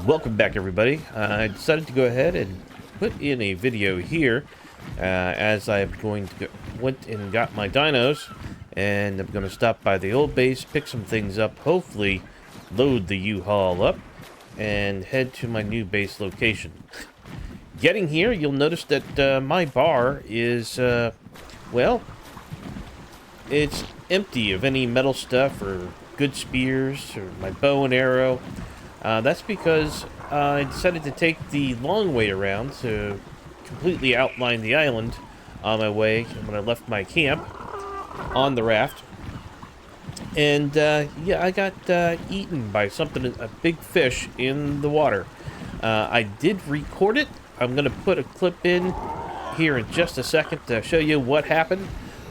Welcome back, everybody. I decided to go ahead and put in a video here as I'm going to went and got my dinos, and I'm going to stop by the old base, pick some things up, hopefully load the U-Haul up, and head to my new base location. Getting here, you'll notice that my bar is, well, it's empty of any metal stuff or good spears or my bow and arrow. That's because I decided to take the long way around to completely outline the island on my way when I left my camp on the raft. And yeah, I got eaten by something, a big fish in the water. I did record it. I'm going to put a clip in here in just a second to show you what happened.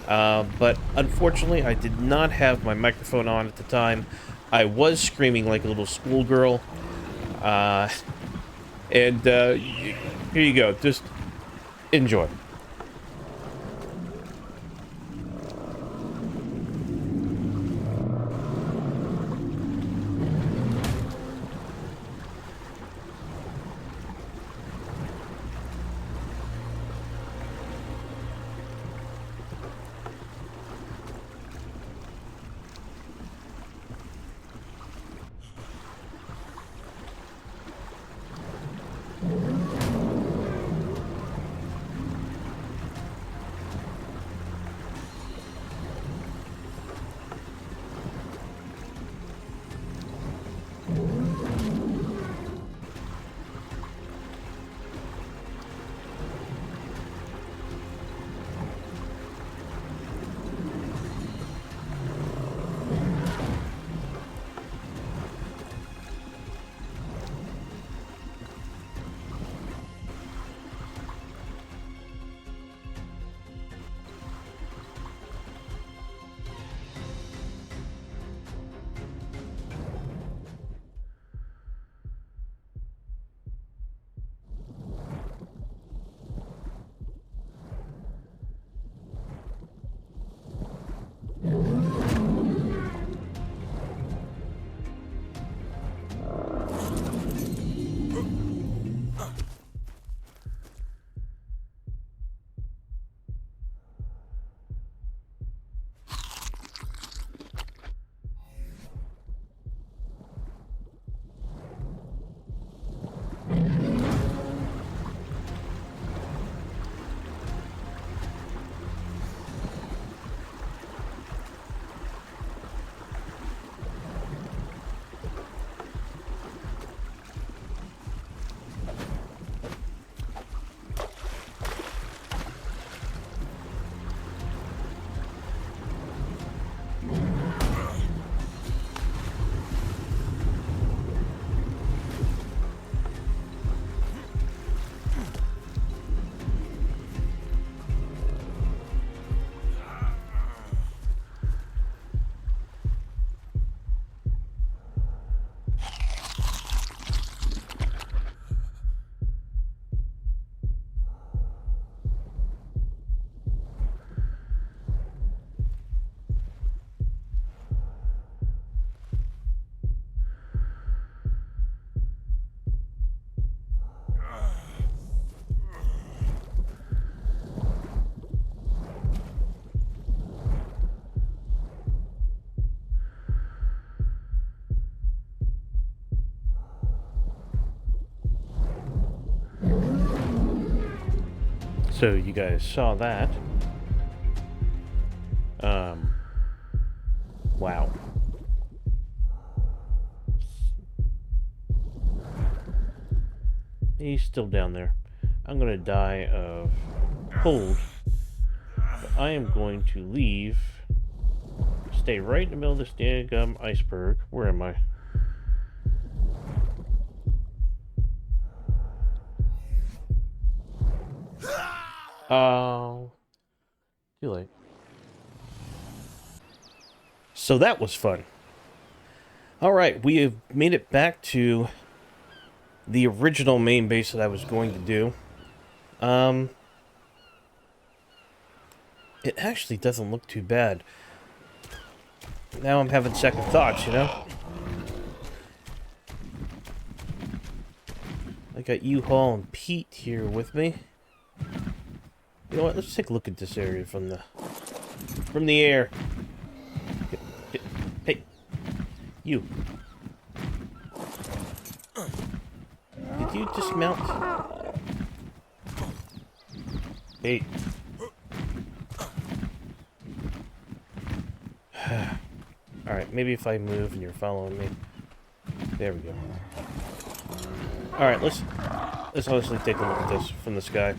But unfortunately, I did not have my microphone on at the time. I was screaming like a little schoolgirl. And here you go. Just enjoy. So you guys saw that. Wow. He's still down there. I'm gonna die of cold. But I am going to leave. Stay right in the middle of this daggum iceberg. Where am I? Oh. Too late. So that was fun. Alright, we have made it back to the original main base that I was going to do. It actually doesn't look too bad. Now I'm having second thoughts, you know? I got U-Haul and Pete here with me. You know what? Let's take a look at this area from the air. Hey, you. Did you dismount? Hey. Alright, maybe if I move and you're following me. There we go. Alright, let's honestly take a look at this from the sky.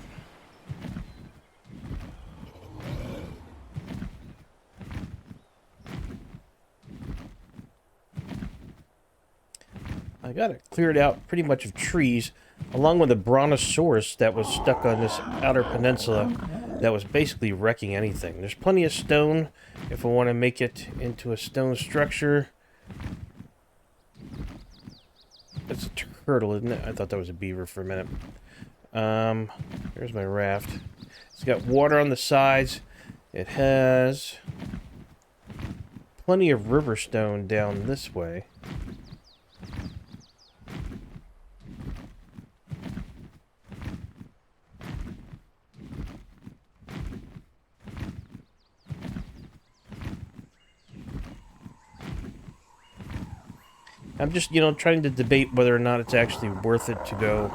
I got it cleared out pretty much of trees, along with a brontosaurus that was stuck on this outer peninsula that was basically wrecking anything. There's plenty of stone if I want to make it into a stone structure. That's a turtle, isn't it? I thought that was a beaver for a minute. Here's my raft. It's got water on the sides. It has plenty of river stone down this way. I'm just, you know, trying to debate whether or not it's actually worth it to go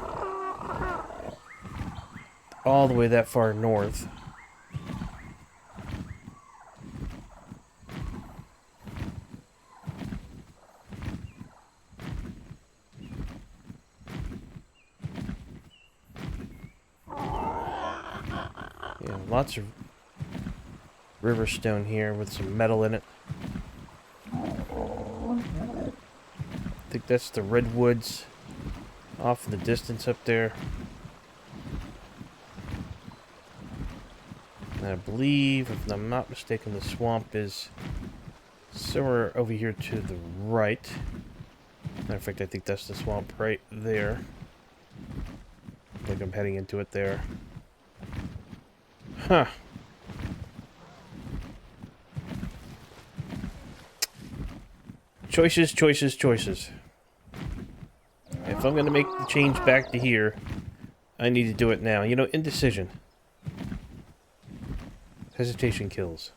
all the way that far north. Yeah, lots of river stone here with some metal in it. I think that's the redwoods off in the distance up there. And I believe, if I'm not mistaken, the swamp is somewhere over here to the right. Matter of fact, I think that's the swamp right there. Like I'm heading into it there. Huh. Choices, choices, choices. If I'm going to make the change back to here, I need to do it now. You know, indecision. Hesitation kills.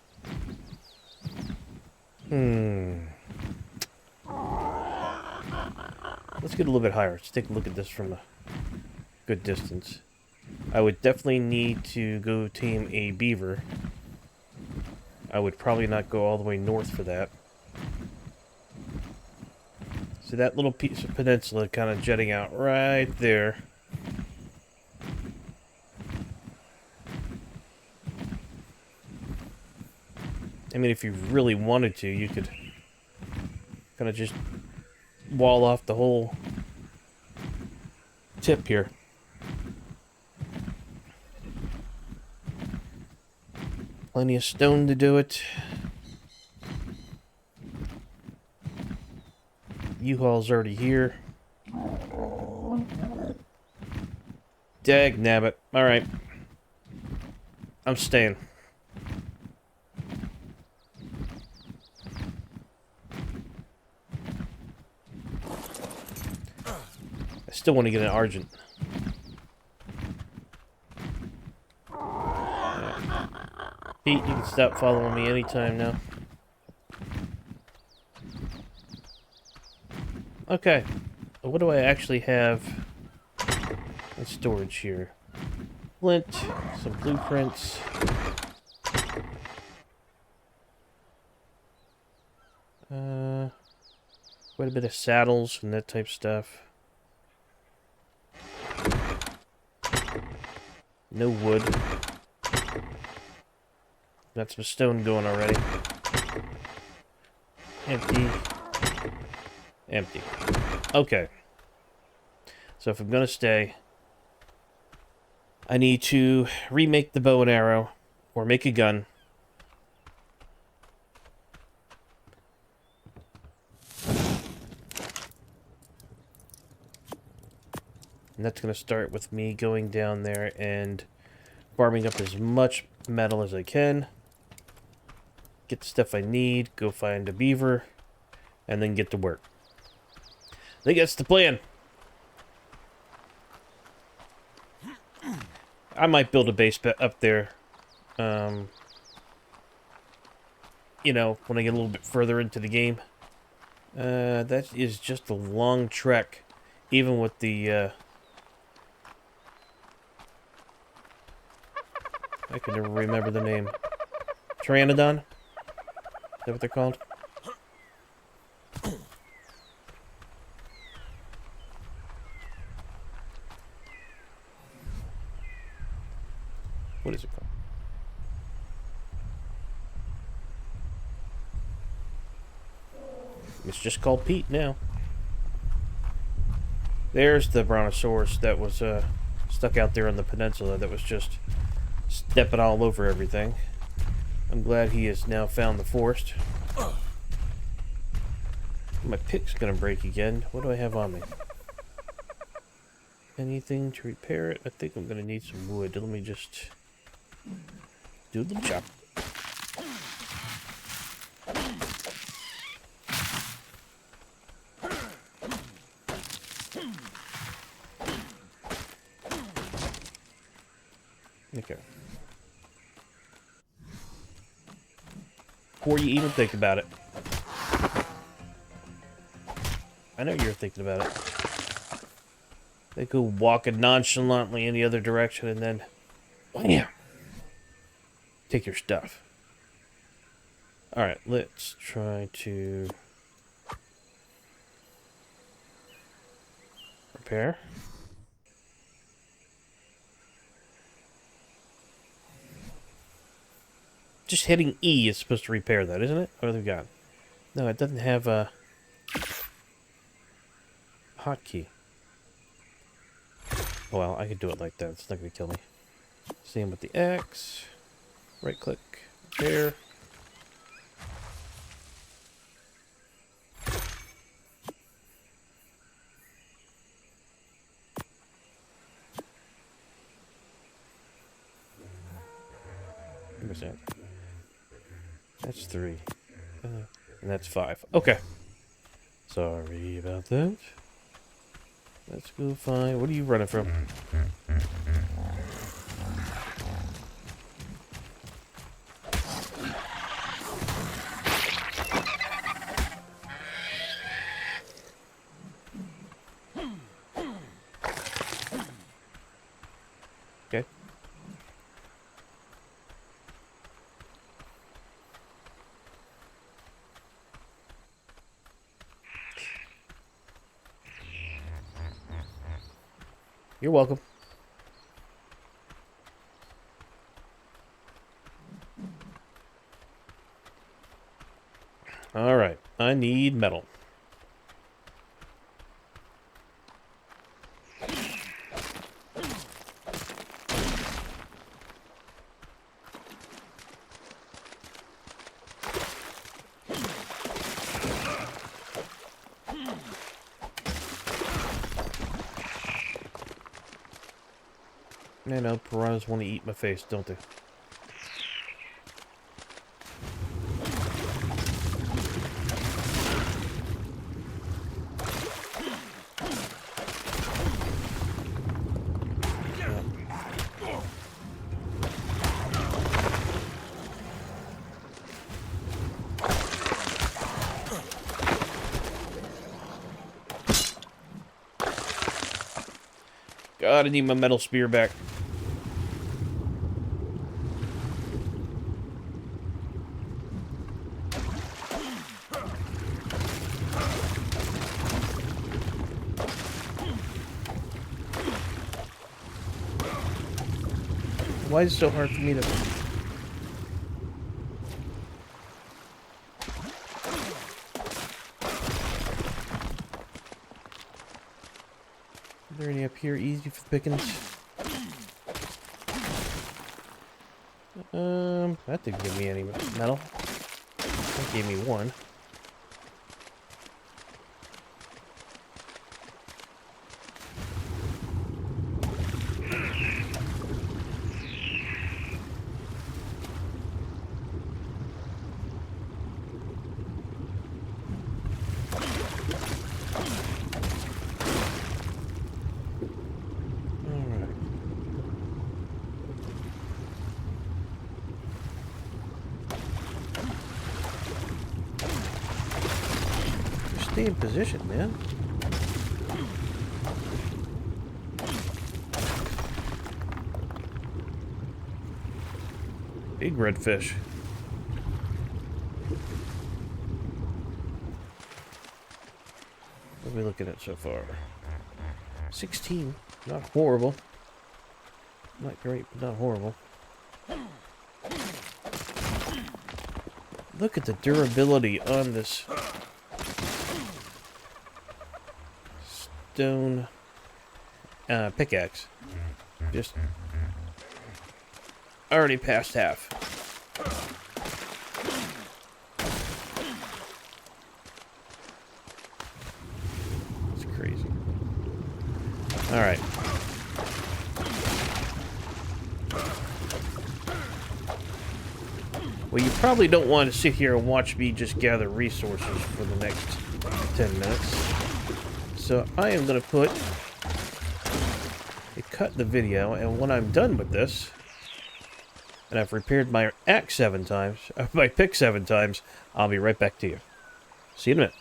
Let's get a little bit higher. Let's take a look at this from a good distance. I would definitely need to go tame a beaver. I would probably not go all the way north for that. So that little piece of peninsula kind of jutting out right there. I mean, if you really wanted to, you could kind of just wall off the whole tip here. Plenty of stone to do it. U-Haul's already here. Dagnabbit. Alright. I'm staying. I still want to get an Argent. Pete, you can stop following me anytime now. Okay. What do I actually have in storage here? Flint, some blueprints. Quite a bit of saddles and that type stuff. No wood. Got some stone going already. Empty. Empty. Okay. So if I'm gonna stay, I need to remake the bow and arrow, or make a gun. And that's gonna start with me going down there and farming up as much metal as I can. Get the stuff I need, go find a beaver, and then get to work. I think that's the plan. I might build a base up there. You know, when I get a little bit further into the game. That is just a long trek, even with the, I can never remember the name. Pteranodon? Is that what they're called? What is it called? It's just called Pete now. There's the brontosaurus that was stuck out there on the peninsula that was just stepping all over everything. I'm glad he has now found the forest. My pick's gonna break again. What do I have on me? Anything to repair it? I think I'm gonna need some wood. Let me just do the chop. Okay. Before you even think about it. I know you're thinking about it. They go walking nonchalantly in the other direction and then... Wham! Take your stuff. Alright, let's try to... repair. Just hitting E is supposed to repair that, isn't it? What have we got? No, it doesn't have a hotkey. Well, I could do it like that. It's not going to kill me. Same with the X. Right click. Repair. What's that? That's 3. And that's 5. Okay. Sorry about that. Let's go find... What are you running from? Okay. You're welcome. Alright, I need metal. I know, piranhas want to eat my face, don't they? God, I need my metal spear back. Why is it so hard for me to... Is there any up here easy for pickings? That didn't give me any metal. That gave me 1. Stay in position, man. Big redfish. What are we looking at so far? 16. Not horrible. Not great, but not horrible. Look at the durability on this stone pickaxe. Just already past half. It's crazy. All right. Well, you probably don't want to sit here and watch me just gather resources for the next 10 minutes. So I am going to cut the video, and when I'm done with this, and I've repaired my axe 7 times, my pick 7 times, I'll be right back to you. See you in a minute.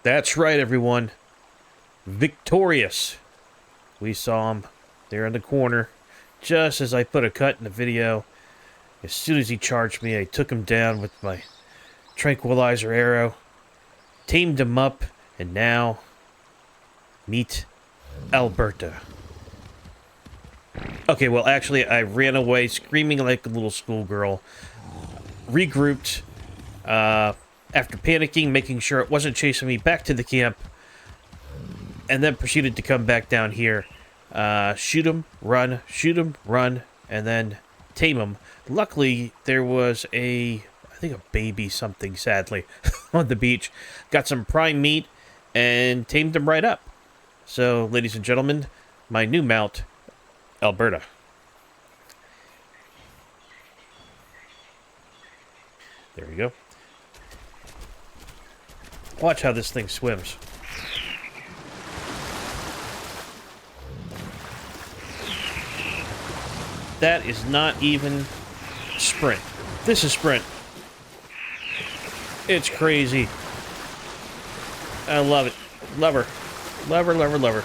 That's right, everyone. Victorious. We saw him there in the corner, just as I put a cut in the video. As soon as he charged me, I took him down with my tranquilizer arrow, tamed him up, and now, meet Alberta. Okay, well, actually, I ran away screaming like a little schoolgirl, regrouped, after panicking, making sure it wasn't chasing me back to the camp, and then proceeded to come back down here, shoot him, run, and then tame him. Luckily, there was I think a baby something, sadly, on the beach. Got some prime meat and tamed him right up. So, ladies and gentlemen, my new mount, Alberta. There we go. Watch how this thing swims. That is not even sprint. This is sprint. It's crazy. I love it. Love her. Love her, love her, love her.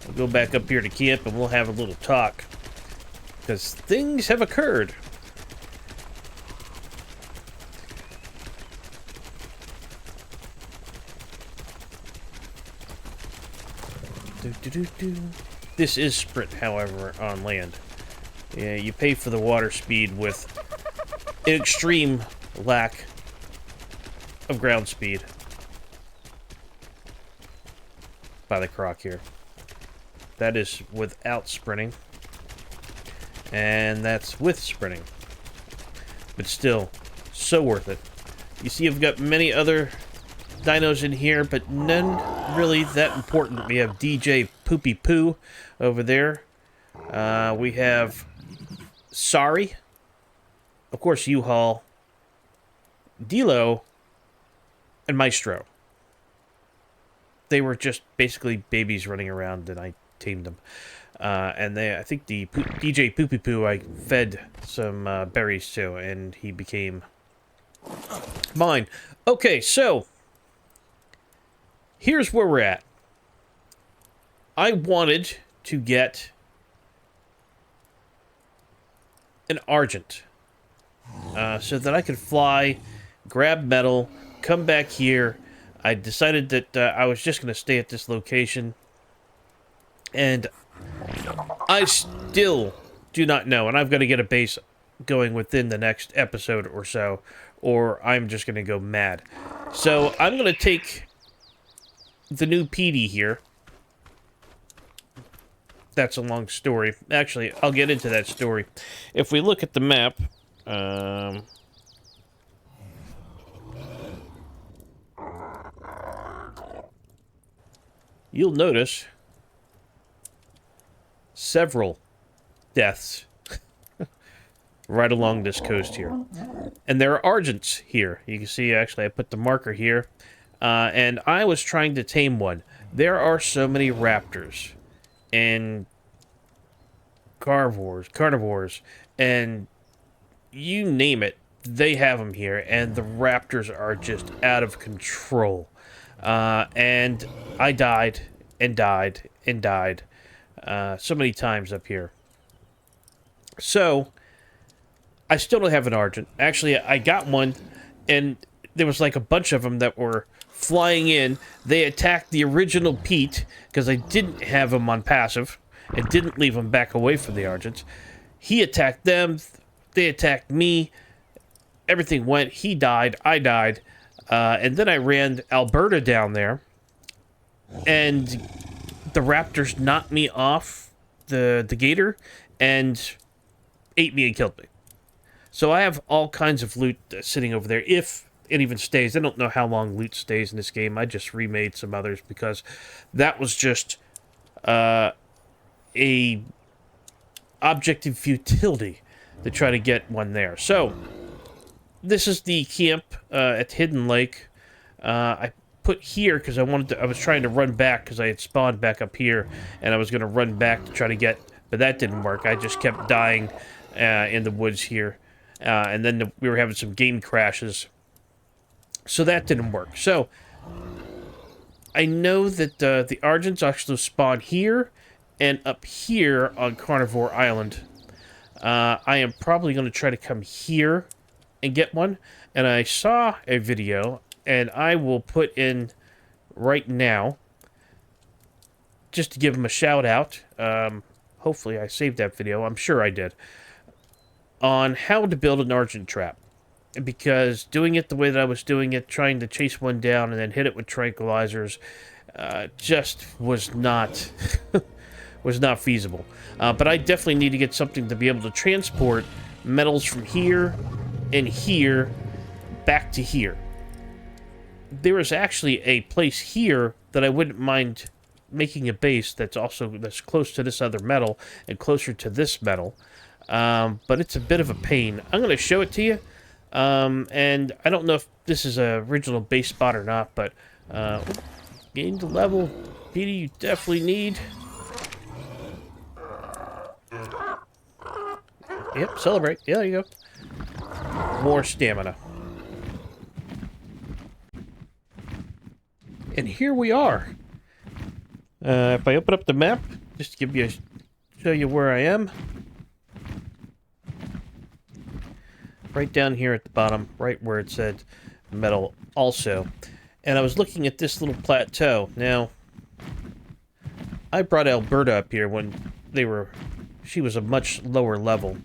We'll go back up here to camp and we'll have a little talk. Because things have occurred. This is sprint, however, on land. Yeah, you pay for the water speed with an extreme lack of ground speed. By the croc here. That is without sprinting. And that's with sprinting. But still, so worth it. You see, I've got many other dinos in here, but none really that important. We have DJ Poopy Poo over there. We have Sorry. Of course, U-Haul. Dilo. And Maestro. They were just basically babies running around, and I tamed them. And I think the DJ Poopy Poo, I fed some berries to, and he became mine. Okay, so here's where we're at. I wanted to get an Argent so that I could fly, grab metal, come back here. I decided that I was just going to stay at this location, and I still do not know, and I've got to get a base going within the next episode or so, or I'm just going to go mad. So I'm going to take the new PD here. That's a long story. Actually, I'll get into that story. If we look at the map, you'll notice several deaths right along this coast here. And there are Argents here. You can see, actually, I put the marker here. And I was trying to tame one. There are so many raptors. And carnivores, and you name it, they have them here, and the raptors are just out of control. And I died and died and died so many times up here. So I still don't have an Argent. Actually, I got one, and there was like a bunch of them that were flying in. They attacked the original Pete, because I didn't have him on passive, and didn't leave him back away from the Argents. He attacked them, they attacked me, everything went, he died, I died, and then I ran Alberta down there, and the raptors knocked me off the gator, and ate me and killed me. So I have all kinds of loot sitting over there, if it even stays. I don't know how long loot stays in this game. I just remade some others because that was just a objective futility to try to get one there. So this is the camp at Hidden Lake. I put here because I was trying to run back because I had spawned back up here, and I was going to run back to try to get, but that didn't work. I just kept dying in the woods here. And then we were having some game crashes. So that didn't work. So I know that the Argents actually spawn here and up here on Carnivore Island. I am probably going to try to come here and get one. And I saw a video, and I will put in right now, just to give them a shout out. Hopefully I saved that video. I'm sure I did. On how to build an Argent trap. Because doing it the way that I was doing it, trying to chase one down and then hit it with tranquilizers, just was not was not feasible. But I definitely need to get something to be able to transport metals from here and here back to here. There is actually a place here that I wouldn't mind making a base that's close to this other metal and closer to this metal. But it's a bit of a pain. I'm going to show it to you. And I don't know if this is a original base spot or not, but gain the level, Petey, you definitely need. Yep, celebrate. Yeah, there you go. More stamina. And here we are. If I open up the map, just to show you where I am. Right down here at the bottom, right where it said metal also. And I was looking at this little plateau. Now, I brought Alberta up here when she was a much lower level.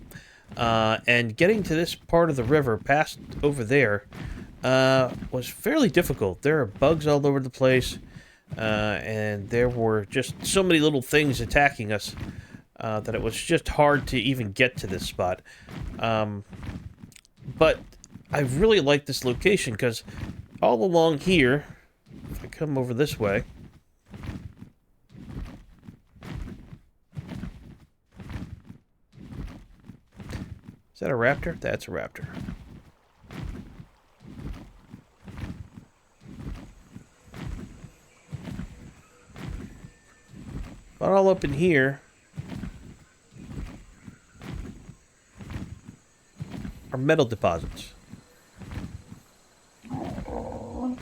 And getting to this part of the river, past over there, was fairly difficult. There are bugs all over the place, and there were just so many little things attacking us that it was just hard to even get to this spot. But I really like this location because all along here, if I come over this way, is that a raptor? That's a raptor. But all up in here are metal deposits. And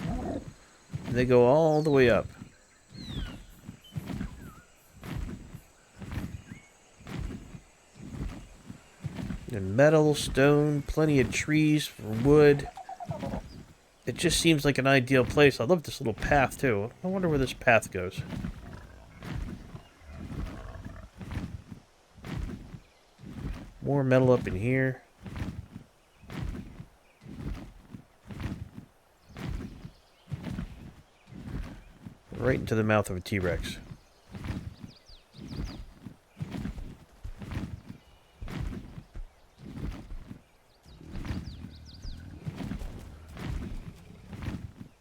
they go all the way up. And metal, stone, plenty of trees for wood. It just seems like an ideal place. I love this little path too. I wonder where this path goes. More metal up in here. Right into the mouth of a T-Rex.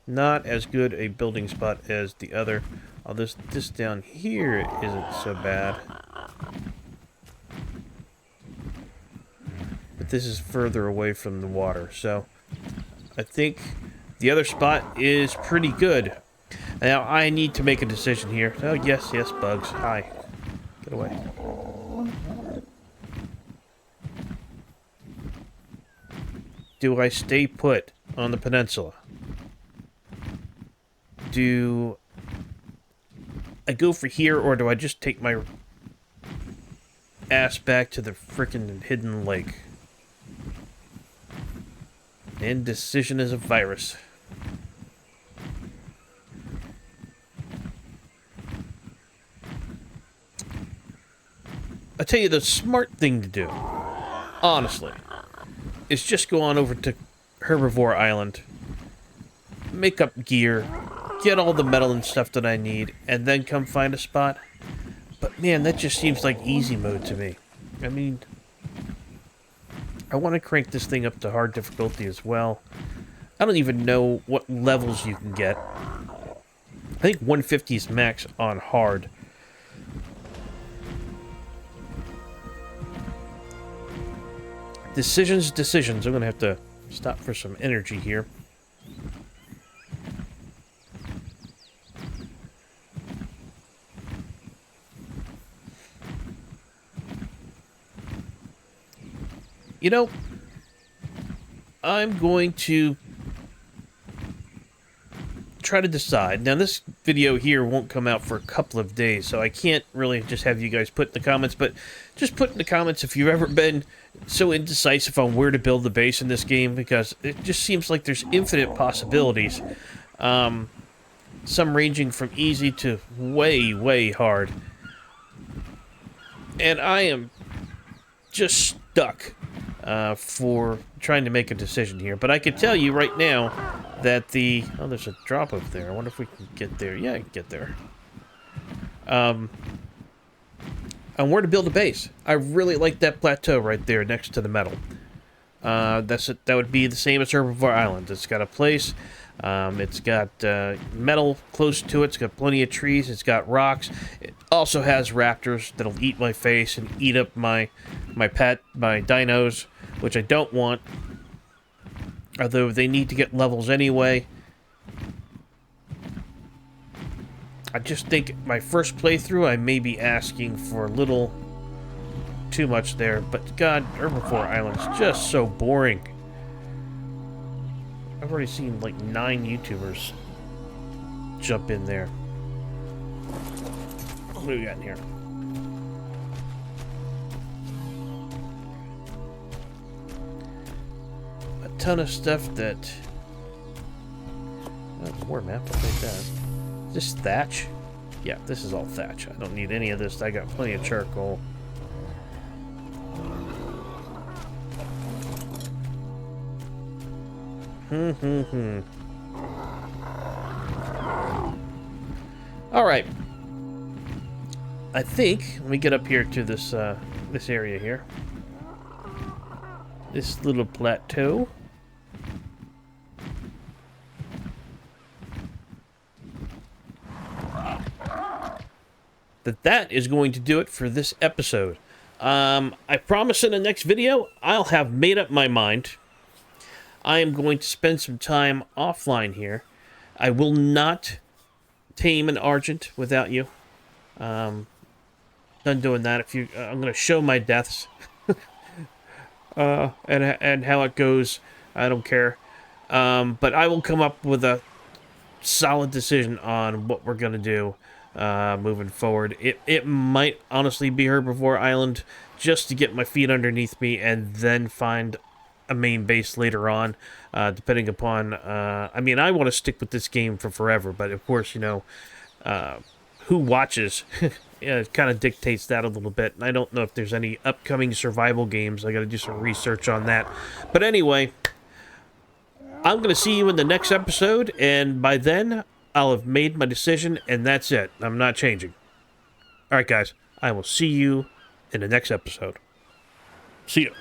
Not as good a building spot as the other. Oh, this down here isn't so bad. But this is further away from the water, so I think the other spot is pretty good. Now, I need to make a decision here. Oh, yes, bugs. Hi. Get away. Do I stay put on the peninsula? Do I go for here, or do I just take my ass back to the frickin' hidden lake? Indecision is a virus. I tell you, the smart thing to do, honestly, is just go on over to Herbivore Island, make up gear, get all the metal and stuff that I need, and then come find a spot. But man, that just seems like easy mode to me. I mean, I want to crank this thing up to hard difficulty as well. I don't even know what levels you can get. I think 150 is max on hard. Decisions. I'm going to have to stop for some energy here. You know, I'm going to try to decide. Now, this video here won't come out for a couple of days, so I can't really just have you guys put in the comments, but just put in the comments if you've ever been so indecisive on where to build the base in this game, because it just seems like there's infinite possibilities. Some ranging from easy to way, way hard. And I am just stuck for trying to make a decision here. But I can tell you right now that the... Oh, there's a drop up there. I wonder if we can get there. Yeah, I can get there. On where to build a base. I really like that plateau right there next to the metal. That would be the same as Herbivore Island. It's got a place. It's got metal close to it. It's got plenty of trees. It's got rocks. It also has raptors that'll eat my face and eat up my dinos, which I don't want. Although they need to get levels anyway. I just think my first playthrough, I may be asking for a little too much there. But God, Herbivore Island's just so boring. I've already seen like 9 YouTubers jump in there. What do we got in here? A ton of stuff that... Oh, more map, I'll take that. Is this thatch? Yeah, this is all thatch. I don't need any of this. I got plenty of charcoal. Alright. I think, let me get up here to this, this area here. This little plateau. That is going to do it for this episode. I promise in the next video, I'll have made up my mind. I am going to spend some time offline here. I will not tame an Argent without you. Done doing that. If you, I'm going to show my deaths. And how it goes. I don't care. But I will come up with a solid decision on what we're going to do moving forward. It might honestly be Herbivore Island just to get my feet underneath me and then find a main base later on, depending upon... I mean, I want to stick with this game for forever, but of course, you know, who watches... it kind of dictates that a little bit. And I don't know if there's any upcoming survival games. I got to do some research on that. But anyway, I'm going to see you in the next episode, and by then, I'll have made my decision, and that's it. I'm not changing. All right, guys. I will see you in the next episode. See you.